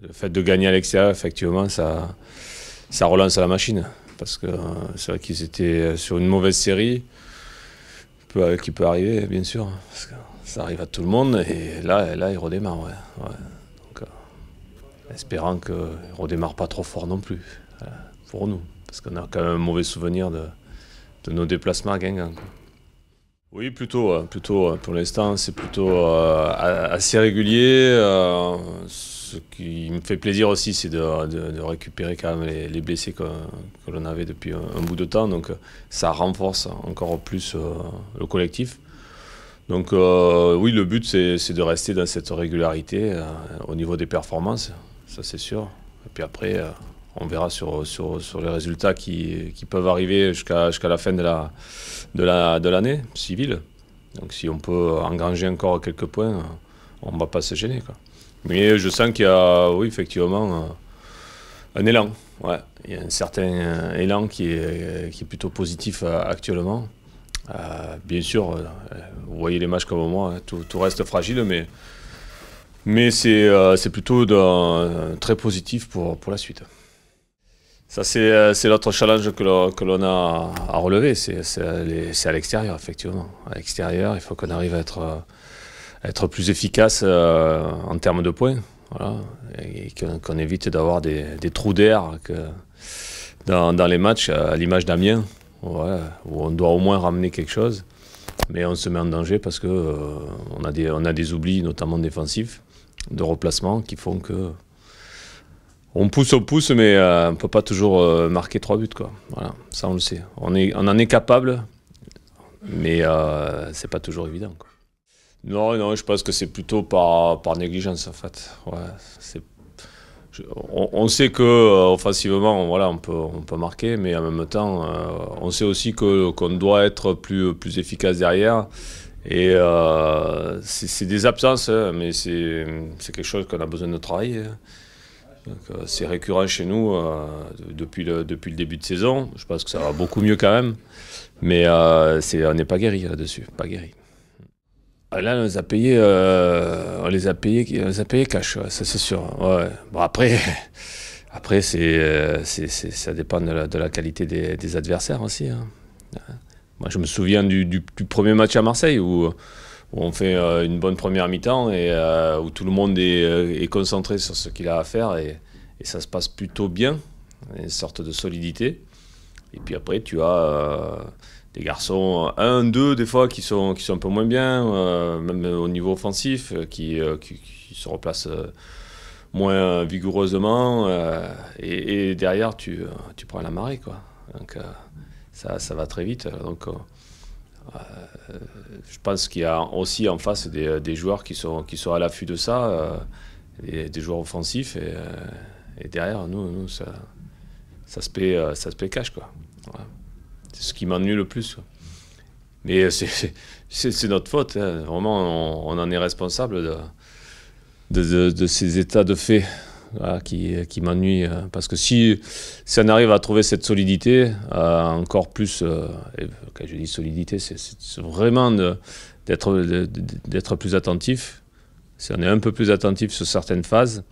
Le fait de gagner à l'extérieur, effectivement, ça relance la machine. Parce que c'est vrai qu'ils étaient sur une mauvaise série, qui peut arriver, bien sûr. Parce que ça arrive à tout le monde, et là ils redémarrent. Ouais. Donc, espérant qu'ils ne redémarrent pas trop fort non plus, pour nous. Parce qu'on a quand même un mauvais souvenir de nos déplacements à Guingamp. Oui, plutôt. Pour l'instant, c'est plutôt assez régulier. Ce qui me fait plaisir aussi, c'est de récupérer quand même les blessés que l'on avait depuis un bout de temps. Donc ça renforce encore plus le collectif. Donc oui, le but, c'est de rester dans cette régularité au niveau des performances, ça c'est sûr. Et puis après, on verra sur les résultats qui peuvent arriver jusqu'à la fin de l'année civile. Donc si on peut engranger encore quelques points, on ne va pas se gêner, quoi. Mais je sens qu'il y a, oui, effectivement, un élan. Ouais. Il y a un certain élan qui est plutôt positif actuellement. Bien sûr, vous voyez les matchs comme moi, hein, tout reste fragile, mais c'est plutôt très positif pour la suite. Ça, c'est l'autre challenge que l'on a à relever, c'est à l'extérieur, effectivement. À l'extérieur, il faut qu'on arrive à être plus efficace en termes de points, voilà, et qu'on évite d'avoir des trous d'air dans les matchs, à l'image d'Amiens, ouais, où on doit au moins ramener quelque chose, mais on se met en danger parce qu'on a des oublis, notamment défensifs, de replacement, qui font que on pousse, mais on ne peut pas toujours marquer 3 buts, quoi. Voilà, ça on le sait. On en est capable, mais c'est pas toujours évident, quoi. Non, je pense que c'est plutôt par négligence, en fait. Ouais, on sait que offensivement, voilà, on peut marquer, mais en même temps, on sait aussi qu'on doit être plus efficace derrière. Et c'est des absences, hein, mais c'est quelque chose qu'on a besoin de travailler. C'est récurrent chez nous depuis le début de saison. Je pense que ça va beaucoup mieux quand même, mais on n'est pas guéri là-dessus, pas guéri. Là, on les a payés cash, ouais, ça c'est sûr. Ouais. Bon, après ça dépend de la qualité des adversaires aussi, hein. Moi, je me souviens du premier match à Marseille où on fait une bonne première mi-temps et où tout le monde est concentré sur ce qu'il a à faire et ça se passe plutôt bien, une sorte de solidité. Et puis après, tu as des garçons, 1, 2 des fois, qui sont un peu moins bien, même au niveau offensif, qui se replacent moins vigoureusement. Et derrière, tu prends la marée, quoi. Donc ça va très vite. Donc je pense qu'il y a aussi en face des joueurs qui sont à l'affût de ça, des joueurs offensifs. Et derrière, nous ça se paie cash, quoi. Voilà. C'est ce qui m'ennuie le plus, quoi. Mais c'est notre faute, hein. Vraiment, on en est responsable de ces états de fait, voilà, qui m'ennuient. Parce que si on arrive à trouver cette solidité, encore plus, et quand je dis solidité, c'est vraiment d'être plus attentif. Si on est un peu plus attentif sur certaines phases,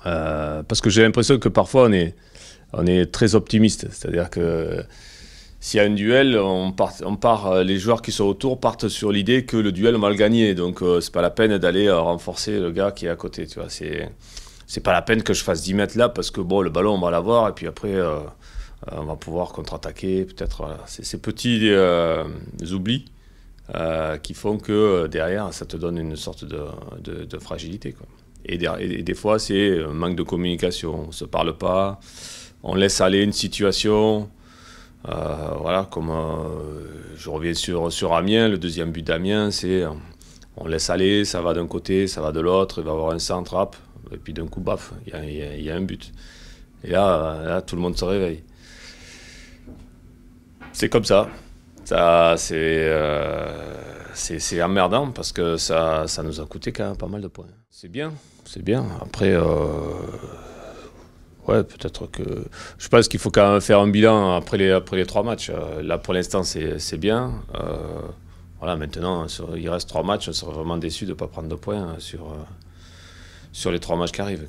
parce que j'ai l'impression que parfois on est très optimiste. C'est-à-dire que s'il y a un duel, les joueurs qui sont autour partent sur l'idée que le duel, on va le gagner. Donc, c'est pas la peine d'aller renforcer le gars qui est à côté. Tu vois, c'est pas la peine que je fasse 10 mètres là parce que bon, le ballon, on va l'avoir et puis après, on va pouvoir contre-attaquer. Peut-être, voilà. C'est ces petits oublis qui font que derrière, ça te donne une sorte de fragilité, quoi. Et des fois, c'est un manque de communication. On ne se parle pas, on laisse aller une situation. Voilà, comme je reviens sur Amiens, le deuxième but d'Amiens, c'est on laisse aller, ça va d'un côté, ça va de l'autre, il va y avoir un centre, hop, et puis d'un coup, baf, il y a un but. Et là, tout le monde se réveille. C'est comme ça. C'est emmerdant parce que ça nous a coûté quand même pas mal de points. C'est bien. Après, ouais, peut-être que... Je pense qu'il faut quand même faire un bilan après les 3 matchs. Là, pour l'instant, c'est bien. Voilà, maintenant, il reste 3 matchs. On serait vraiment déçu de ne pas prendre de points sur les 3 matchs qui arrivent.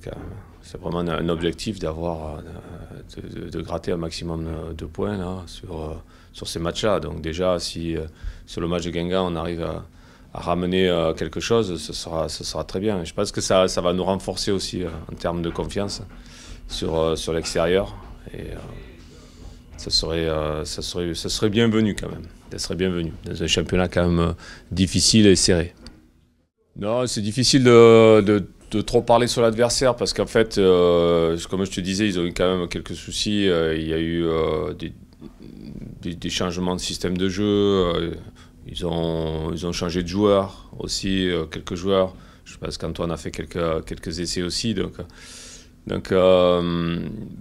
C'est vraiment un objectif d'avoir de gratter un maximum de points là, sur ces matchs-là. Donc déjà, si sur le match de Guingamp, on arrive à ramener quelque chose, ce sera très bien. Je pense que ça va nous renforcer aussi en termes de confiance sur l'extérieur. Et ça serait bienvenu quand même. Ça serait bienvenu dans un championnat quand même difficile et serré. Non, c'est difficile de trop parler sur l'adversaire parce qu'en fait, comme je te disais, ils ont eu quand même quelques soucis. Il y a eu des changements de système de jeu. Ils ont changé de joueurs aussi, quelques joueurs. Je pense qu'Antoine a fait quelques essais aussi. Donc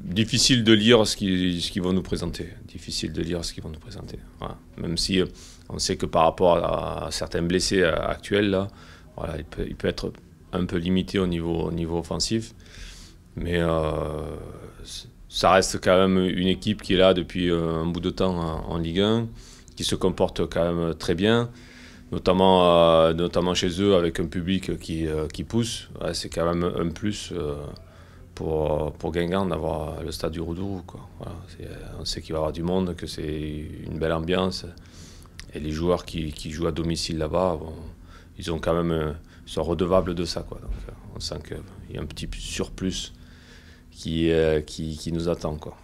difficile de lire ce qu'ils vont nous présenter. Difficile de lire ce qu'ils vont nous présenter. Voilà. Même si on sait que par rapport à certains blessés actuels, là, voilà, il peut être un peu limité au niveau offensif. Mais ça reste quand même une équipe qui est là depuis un bout de temps en Ligue 1, qui se comporte quand même très bien, notamment chez eux avec un public qui pousse. Ouais, c'est quand même un plus pour Guingamp d'avoir le stade du Roudourou, quoi. Voilà, on sait qu'il va y avoir du monde, que c'est une belle ambiance. Et les joueurs qui jouent à domicile là-bas, bon, ils sont redevables de ça, quoi. Donc on sent qu'il y a un petit surplus qui nous attend, quoi.